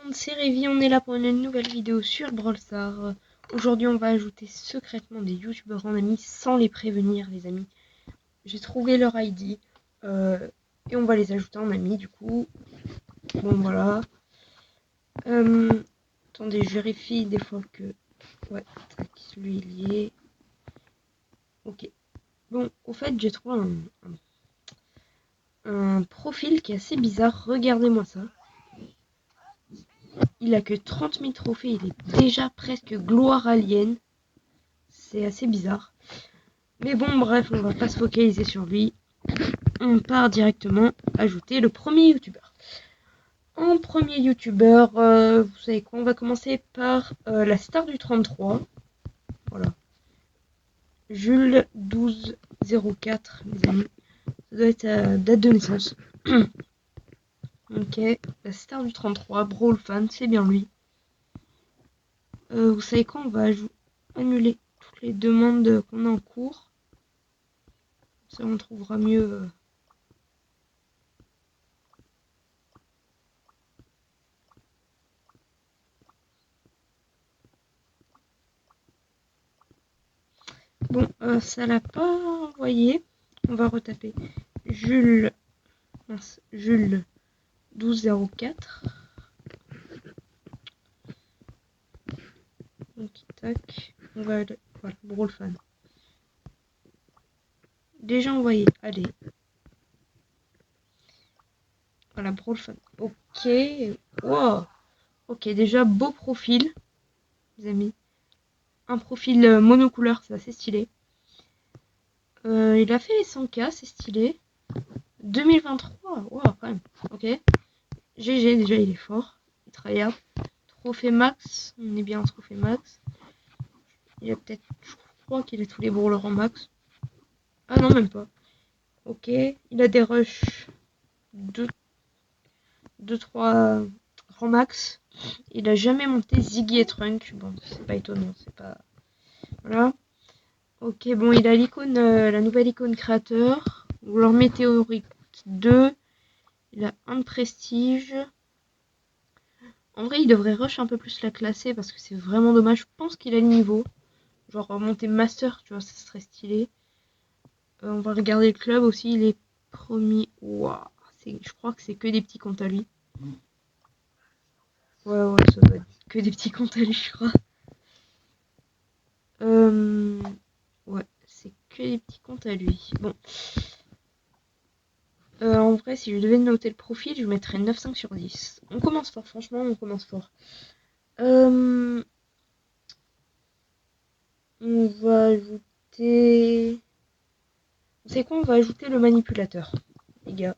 monde, c'est Révi, on est là pour une nouvelle vidéo sur Brawl Stars. Aujourd'hui on va ajouter secrètement des youtubeurs en amis sans les prévenir les amis. J'ai trouvé leur ID et on va les ajouter en amis du coup. Bon voilà. Attendez, je vérifie des fois que... Ouais, tac, lui il y est. Ok. Bon, au fait j'ai trouvé un profil qui est assez bizarre, regardez-moi ça. Il a que 30 000 trophées, il est déjà presque gloire alien. C'est assez bizarre. Mais bon, bref, on va pas se focaliser sur lui. On part directement ajouter le premier youtubeur. En premier youtubeur, vous savez quoi, on va commencer par la star du 33. Voilà. Jules 1204, mes amis. Ça doit être sa date de naissance. Ok, la star du 33, Brawl Fan, c'est bien lui. Vous savez quoi, on va annuler toutes les demandes qu'on a en cours. Ça, on trouvera mieux. Bon, ça l'a pas envoyé. On va retaper. Jules 1204. Donc tac. On va aller. Voilà, Brawl Fan. Déjà envoyé. Allez. Voilà, Brawl Fan. Ok. Wow. Ok, déjà beau profil, les amis. Un profil monocouleur, c'est assez stylé. Il a fait les 100K, c'est stylé. 2023, wow, quand même. Ok. GG, déjà il est fort. Il tryhard. Trophée max, on est bien en trophée max. Il a peut-être, je crois qu'il a tous les brawlers en max. Ah non, même pas. Ok, il a des rushs 2-3 grands max. Il a jamais monté Ziggy et Trunk. Bon, c'est pas étonnant, c'est pas... Voilà. Ok, bon, il a l'icône, la nouvelle icône créateur. Ou leur météorite 2. Il a un de prestige. En vrai, il devrait rush un peu plus la classer parce que c'est vraiment dommage. Je pense qu'il a le niveau. Genre monter master, tu vois, ça serait stylé. On va regarder le club aussi. Il est premier. Waouh, je crois que c'est que des petits comptes à lui. Ouais, ça doit être que des petits comptes à lui, je crois. Ouais, c'est que des petits comptes à lui. Bon. En vrai, si je devais noter le profil, je mettrais 9,5 sur 10. On commence fort, franchement, on commence fort. On va ajouter... C'est quoi? On va ajouter le manipulateur, les gars.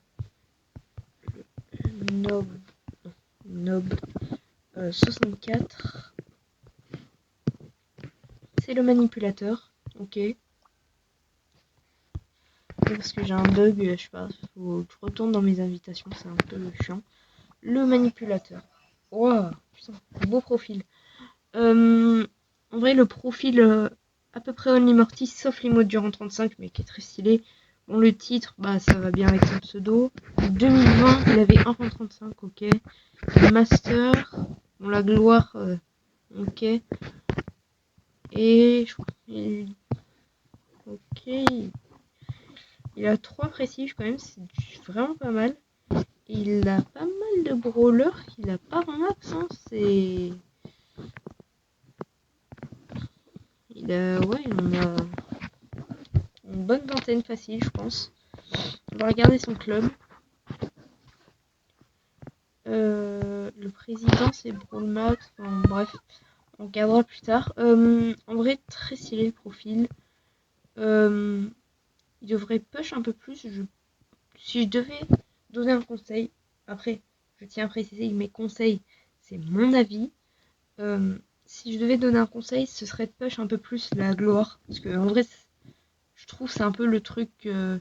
Nob 64. C'est le manipulateur, ok. Parce que j'ai un bug, je sais pas, faut que je retourne dans mes invitations, c'est un peu chiant. Le manipulateur. Wow, putain, beau profil. En vrai, le profil à peu près Only Mortis, sauf l'emote durant 35, mais qui est très stylé. Bon, le titre, bah ça va bien avec son pseudo. 2020, il avait 1.35, ok. Master, bon, la gloire, ok. Et je crois ok. Il a 3 prestiges quand même, c'est vraiment pas mal. Il a pas mal de brawlers qu'il a pas en max, hein. C'est... Il a... Ouais, il en a une bonne vingtaine facile, je pense. On va regarder son club. Le président, c'est Brawl Max. Enfin, bref, on regardera plus tard. En vrai, très stylé le profil. Il devrait push un peu plus. Si je devais donner un conseil, après, je tiens à préciser que mes conseils, c'est mon avis. Si je devais donner un conseil, ce serait de push un peu plus la gloire. Parce que en vrai, je trouve c'est un peu le truc de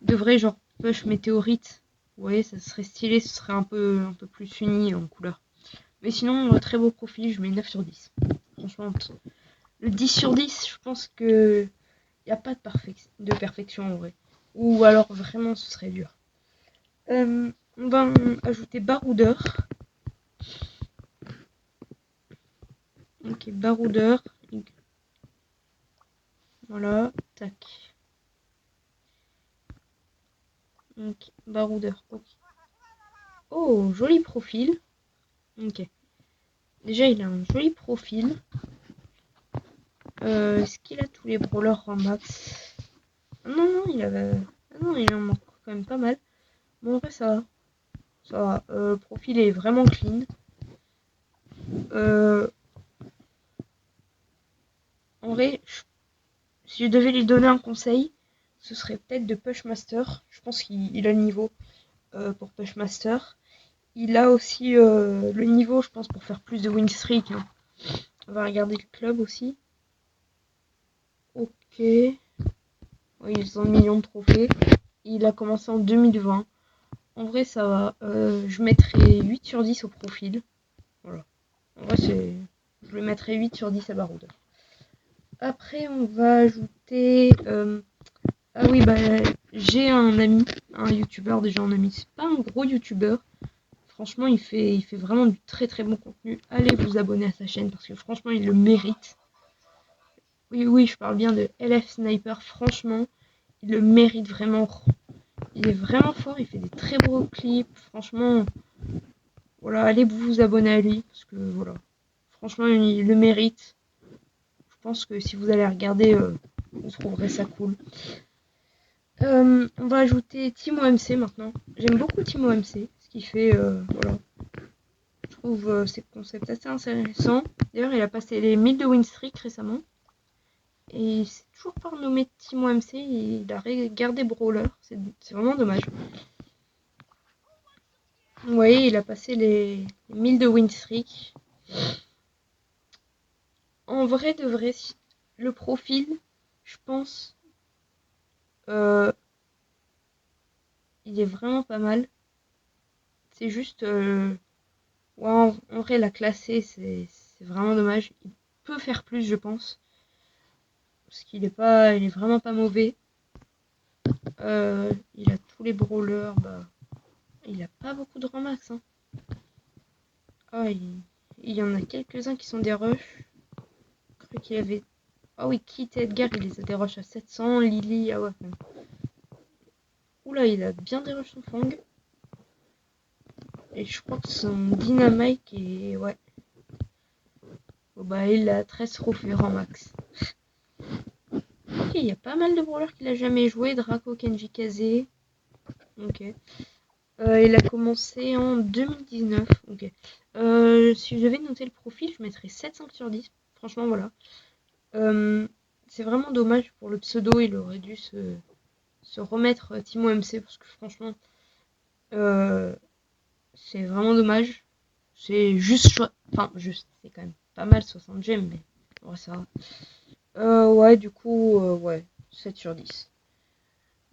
vrai, genre push météorite. Vous voyez, ça serait stylé, ce serait un peu plus uni en couleur. Mais sinon, très beau profil, je mets 9 sur 10. Franchement, le 10 sur 10, je pense que il n'y a pas de perfection en vrai. Ou alors vraiment, ce serait dur. On va ajouter Baroudeur. Ok, baroudeur. Voilà, tac. Ok, baroudeur. Ok. Oh, joli profil. Ok. Déjà, il a un joli profil. Est-ce qu'il a tous les brawlers en max? Non, non, il en manque quand même pas mal. Bon, en vrai, ça va. Ça va. Le profil est vraiment clean. En vrai, si je devais lui donner un conseil, ce serait peut-être de Pushmaster. Je pense qu'il a le niveau pour Pushmaster. Il a aussi le niveau, je pense, pour faire plus de win streak. Hein. On va regarder le club aussi. Ok. Oui, ils ont un million de trophées. Il a commencé en 2020. En vrai, ça va. Je mettrais 8 sur 10 au profil. Voilà. En vrai, je lui mettrais 8 sur 10 à Baroudeur. Après, on va ajouter... Ah oui, bah, j'ai un ami, un youtubeur déjà en ami. C'est pas un gros youtubeur. Franchement, il fait vraiment du très très bon contenu. Allez vous abonner à sa chaîne parce que franchement, il le mérite. Oui, oui, je parle bien de LF Sniper. Franchement, il le mérite vraiment. Il est vraiment fort. Il fait des très beaux clips. Franchement, voilà, allez vous abonner à lui parce que voilà. Franchement, il le mérite. Je pense que si vous allez regarder, vous trouverez ça cool. On va ajouter Timo MC maintenant. J'aime beaucoup Timo MC, ce qu'il fait, voilà. Je trouve ses concepts assez intéressants. D'ailleurs, il a passé les 1000 de win streak récemment. Et il s'est toujours pas renommé Timo MC, il a gardé Brawler. C'est vraiment dommage. Vous voyez, il a passé les 1000 de win streak. En vrai de vrai, le profil, je pense, il est vraiment pas mal. C'est juste, ouais, en vrai, la classer, c'est vraiment dommage. Il peut faire plus, je pense. Parce qu'il il est vraiment pas mauvais. Il a tous les brawlers, bah, il a pas beaucoup de ramax. Hein. Ah, il y en a quelques-uns qui sont des rushs. Je crois qu'il avait... Ah oui, Kit et Edgar, il les a des rushs à 700. Lily, ah ouais. Oula, il a bien des rushs son Fang. Et je crois que son Dynamite est... Ouais. Bon, bah, il a 13 trophées ramax. Ok, il y a pas mal de brawlers qu'il a jamais joué. Draco, Kenji, Kaze. Ok. Il a commencé en 2019. Ok. Si je devais noter le profil, je mettrais 7,5 sur 10. Franchement, voilà. C'est vraiment dommage pour le pseudo. Il aurait dû se remettre Timo MC parce que franchement, c'est vraiment dommage. C'est juste. Enfin, juste. C'est quand même pas mal 60 gemmes, mais ouais, ça va. Ouais, du coup, ouais. 7 sur 10.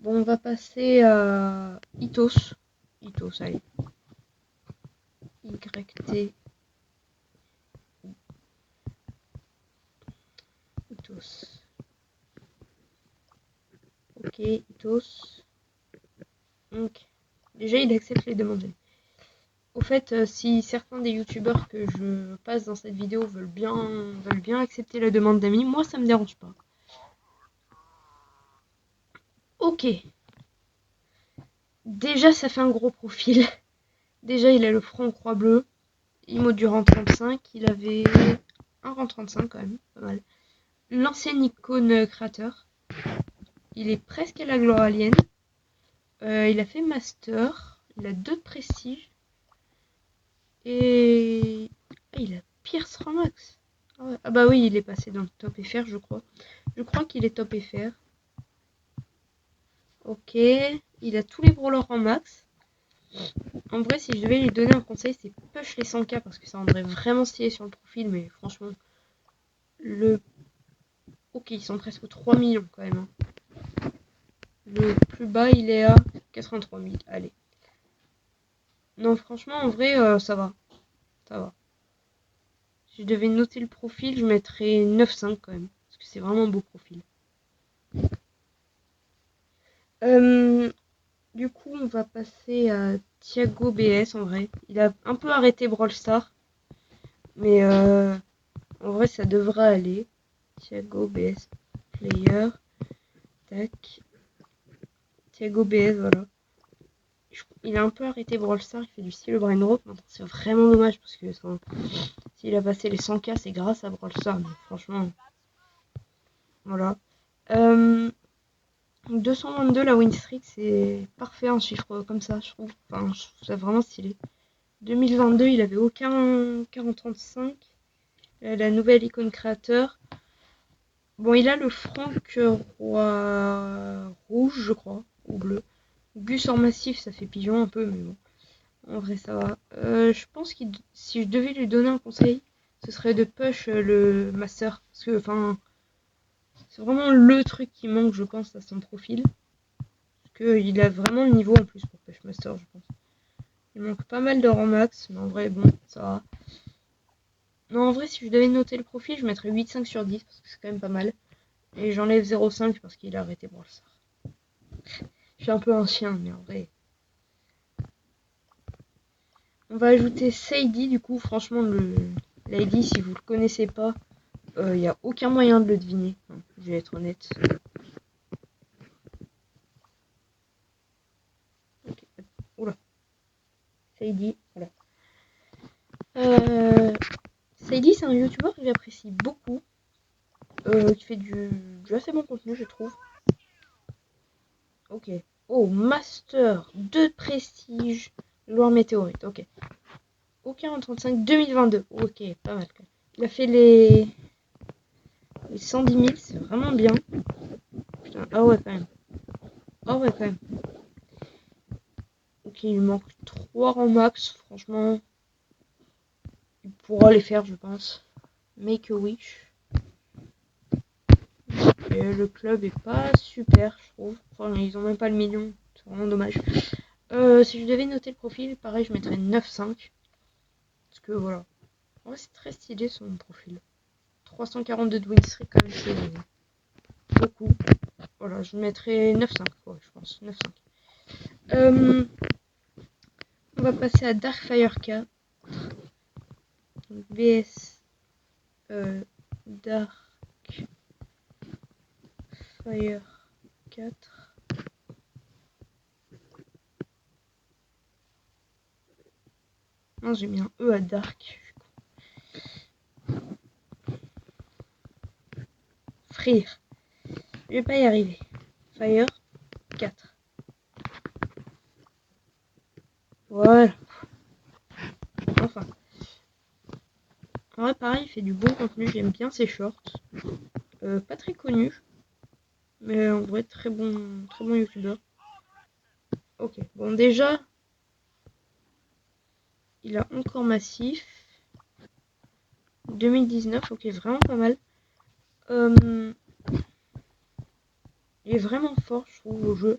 Bon, on va passer à Itos. Itos, allez. YT. Itos. Ok, Itos. Donc, déjà, il accepte les demandes. Au fait, si certains des youtubeurs que je passe dans cette vidéo veulent bien accepter la demande d'amis, moi, ça me dérange pas. Ok. Déjà, ça fait un gros profil. Déjà, il a le front croix bleu. Imo du rang 35. Il avait un rang 35 quand même, pas mal. L'ancienne icône créateur. Il est presque à la gloire alien. Il a fait master. Il a 2 de prestige. Et... Ah, il a Pierce Ramax. Ah bah oui, il est passé dans le top FR, je crois. Je crois qu'il est top FR. Ok. Il a tous les brawlers en max. En vrai, si je devais lui donner un conseil, c'est push les 100k parce que ça rendrait vraiment stylé sur le profil. Mais franchement, le... Ok, ils sont presque 3 millions quand même. Hein. Le plus bas, il est à 83 000. Allez. Non, franchement, en vrai, ça va. Ça va. Si je devais noter le profil, je mettrais 9,5 quand même. Parce que c'est vraiment un beau profil. Du coup, on va passer à Thiago BS en vrai. Il a un peu arrêté Brawl Stars. Mais En vrai, ça devrait aller. Thiago BS Player. Tac. Thiago BS, voilà. Il a un peu arrêté Brawl Stars, il fait du style Brain Rope. C'est vraiment dommage parce que s'il a passé les 100K, c'est grâce à Brawl Stars. Mais franchement, voilà. 222 la win streak, c'est parfait un chiffre comme ça, je trouve. Enfin, je trouve ça vraiment stylé. 2022, il avait aucun 40-35. La nouvelle icône créateur. Bon, il a le Franck Roi rouge, je crois, ou bleu. Gus en massif, ça fait pigeon un peu, mais bon. En vrai, ça va. Je pense que si je devais lui donner un conseil, ce serait de push le master. Parce que, enfin, c'est vraiment le truc qui manque, je pense, à son profil. Parce qu'il a vraiment le niveau en plus pour push master, je pense. Il manque pas mal de rang max, mais en vrai, bon, ça va. Non, en vrai, si je devais noter le profil, je mettrais 8,5 sur 10, parce que c'est quand même pas mal. Et j'enlève 0,5 parce qu'il a arrêté Brawl Stars. Je suis un peu un chien, mais en vrai. On va ajouter Sadie, du coup, franchement, l'ID, si vous le connaissez pas, il n'y a aucun moyen de le deviner. Non, je vais être honnête. Okay. Oula. Sadie, voilà. Sadie, c'est un youtubeur que j'apprécie beaucoup. Qui fait du assez bon contenu, je trouve. Ok. Oh, Master 2 Prestige. Loire météorite, ok. Aucun 35 2022. Ok, pas mal. Il a fait les 110 000, c'est vraiment bien. Putain, ah ouais, quand même. Ah ouais, quand même. Ok, il manque 3 rangs max, franchement. Il pourra les faire, je pense. Make a wish. Et le club est pas super, je trouve. Enfin, ils ont même pas le million. C'est vraiment dommage. Si je devais noter le profil, pareil, je mettrais 9,5. Parce que voilà. Ouais, c'est très stylé son profil. 342 de win streak, quand même, c'est beaucoup. Voilà, je mettrais 9,5, quoi, je pense. 9,5. On va passer à Darkfire 4. Donc, BS Darkfire 4. Non, j'ai mis un E à Dark. Frire. Je vais pas y arriver. Fire 4. Voilà. Enfin. En vrai, pareil, il fait du bon contenu. J'aime bien ses shorts. Pas très connu. Mais en vrai, très bon youtubeur. Ok. Bon, déjà, il a encore massif. 2019, ok, vraiment pas mal. Il est vraiment fort, je trouve, au jeu.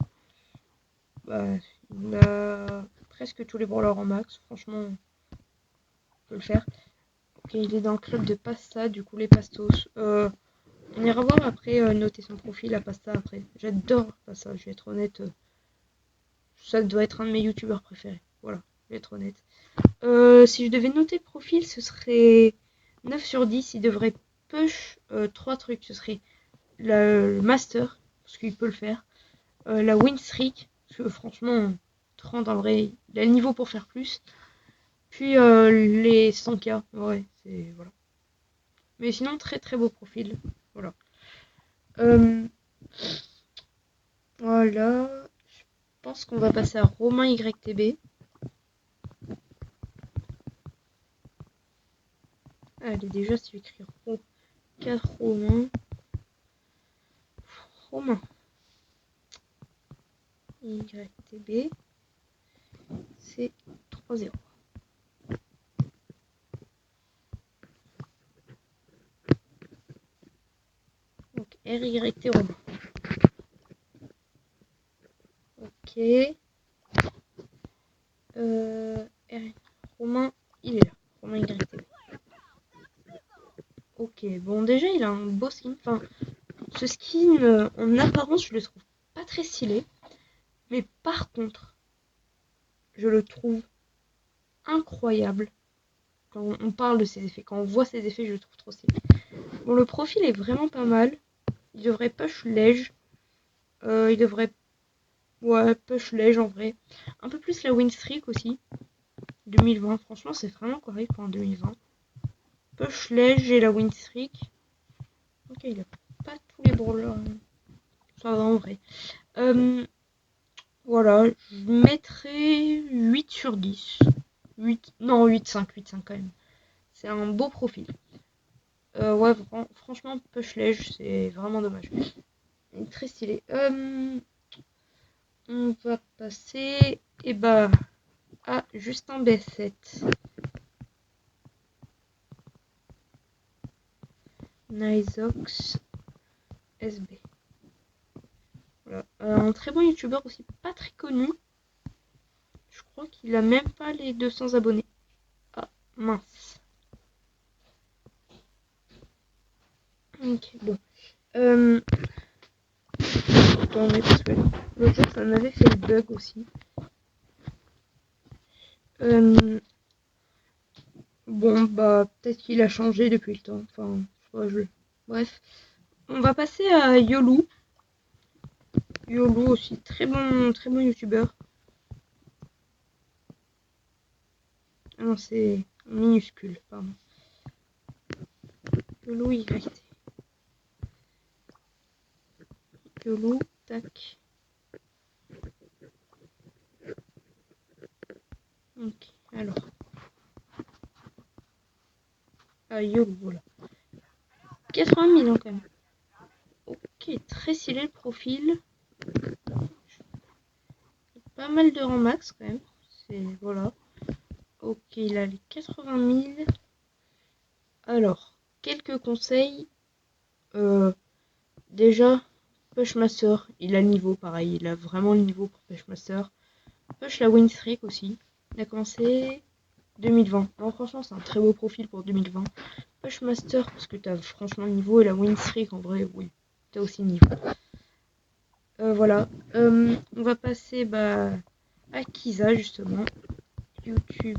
Bah, il a presque tous les brawlers en max, franchement, on peut le faire. Ok, il est dans le club de Pasta, du coup, les Pastos. On ira voir après, noter son profil à Pasta après. J'adore Pasta, je vais être honnête. Ça doit être un de mes youtubeurs préférés. Voilà, je vais être honnête. Si je devais noter le profil, ce serait 9 sur 10. Il devrait push 3 trucs. Ce serait le master, parce qu'il peut le faire. La win streak, parce que franchement, 30 en vrai, il a le niveau pour faire plus. Puis les 100K, ouais, c'est voilà. Mais sinon, très très beau profil. Voilà. Voilà. Je pense qu'on va passer à Romain YTB. Allez, déjà, si tu écris 4 Romain. Romain. YTB. C'est 3-0. Donc, RYT Romain. Ok. Romain, il est là. Romain YTB. Ok, bon déjà il a un beau skin. Enfin, ce skin en apparence je le trouve pas très stylé. Mais par contre, je le trouve incroyable quand on parle de ses effets. Quand on voit ses effets, je le trouve trop stylé. Bon, le profil est vraiment pas mal. Il devrait push Lege. Il devrait... Ouais, push Lege en vrai. Un peu plus la win streak aussi. 2020, franchement, c'est vraiment correct pour un 2020. Push Lege et la win streak. Ok, il a pas tous les brawlers. Ça va en vrai. Voilà, je mettrais 8 sur 10. 8, non, 8,5, 8,5 quand même. C'est un beau profil. Ouais, franchement, Push Lege, c'est vraiment dommage. Il est très stylé. On va passer à Justin BS7. Nizox SB. Voilà. Un très bon youtubeur aussi, pas très connu. Je crois qu'il a même pas les 200 abonnés. Ah, mince. Ok, bon. Attendez, parce que l'autre jour, ça m'avait fait le bug aussi. Bon, bah, peut-être qu'il a changé depuis le temps. Enfin, bref. On va passer à Yolu. Yolu aussi, très bon youtubeur. Ah non, c'est minuscule, pardon. Yolu YT. Yolu, tac. Ok, alors. Ah, Yolu, voilà. 80 000 ans quand même. Ok, très stylé le profil. Pas mal de rangs max quand même. C'est, voilà. Ok, il a les 80 000. Alors, quelques conseils. Déjà, Pushmaster, il a le niveau, pareil, il a vraiment le niveau pour Pushmaster. Push la win streak aussi. Il a commencé 2020. Non, franchement, c'est un très beau profil pour 2020. Pushmaster, parce que t'as franchement le niveau, et la win streak, en vrai, oui, t'as aussi le niveau. Voilà. On va passer à Kiza, justement. YouTube.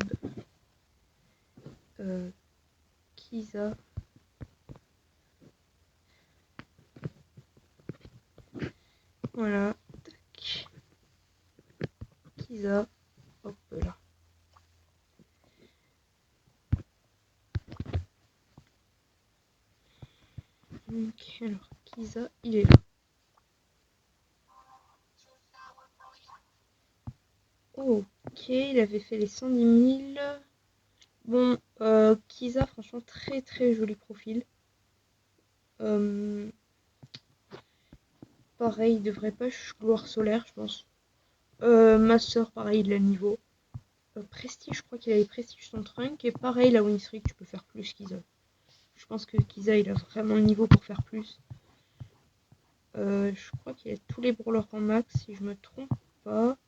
Kiza. Voilà. Tac. Kiza. Hop là. Ok, alors Kiza, il est là. Ok, il avait fait les 110 000. Bon, Kiza, franchement, très très joli profil. Pareil, il devrait pas gloire solaire, je pense. Master, pareil, il a le niveau. Prestige, je crois qu'il a les prestiges son trunk. Et pareil, la win streak, tu peux faire plus Kiza. Je pense que Kiza, il a vraiment le niveau pour faire plus. Je crois qu'il a tous les brawlers en max, si je me trompe pas.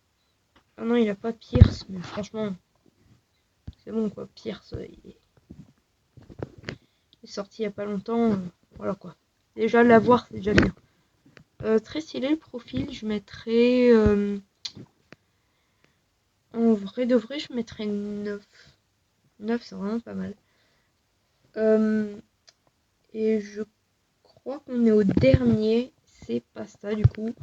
Ah non, il a pas Pierce, mais franchement, c'est bon quoi. Pierce, il est sorti il y a pas longtemps. Voilà quoi. Déjà, l'avoir, c'est déjà bien. Très stylé le profil, je mettrais. En vrai de vrai, je mettrais 9. 9, c'est vraiment pas mal. Et je crois qu'on est au dernier. C'est Pasta du coup.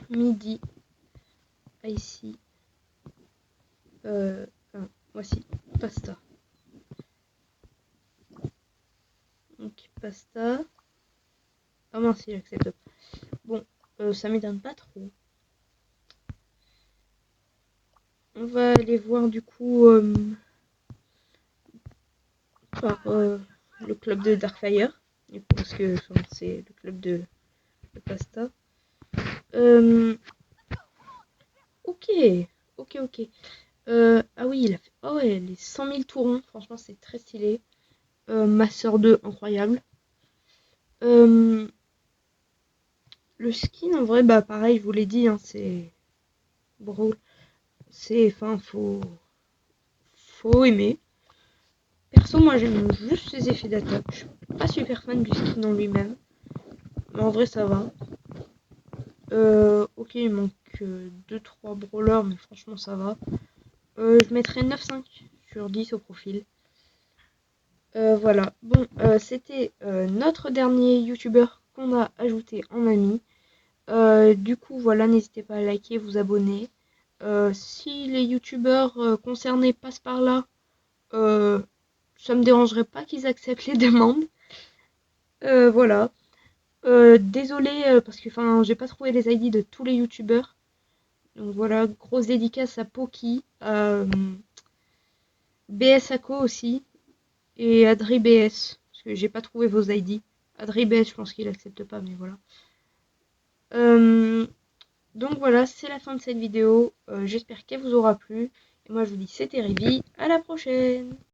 Midi. Ici. Voici. Pasta. Donc, Pasta. Ah mince, il accepte. Bon, ça m'étonne pas trop. On va aller voir du coup par le club de Darkfire. Du coup, parce que c'est le club de Pasta. Ok. Ah oui, il a fait. Oh ouais, les 100 000 tourons. Franchement, c'est très stylé. Master 2, incroyable. Le skin, en vrai, pareil, je vous l'ai dit, hein, c'est. Brawl. C'est. Enfin, faut aimer. Perso, moi, j'aime juste ses effets d'attaque. Je suis pas super fan du skin en lui-même. Mais en vrai, ça va. Ok, il manque 2-3 brawlers, mais franchement ça va. Je mettrais 9,5 sur 10 au profil. Voilà, bon, c'était notre dernier youtubeur qu'on a ajouté en ami. Du coup, voilà, n'hésitez pas à liker, vous abonner. Si les youtubeurs concernés passent par là, ça me dérangerait pas qu'ils acceptent les demandes. Voilà. Désolé parce que j'ai pas trouvé les ID de tous les youtubeurs. Donc voilà, grosse dédicace à Poki, à BS Ako aussi, et Adri BS, parce que j'ai pas trouvé vos ID. Adri BS, je pense qu'il accepte pas, mais voilà. Donc voilà, c'est la fin de cette vidéo. J'espère qu'elle vous aura plu. Et moi, je vous dis c'était Rivi. À la prochaine!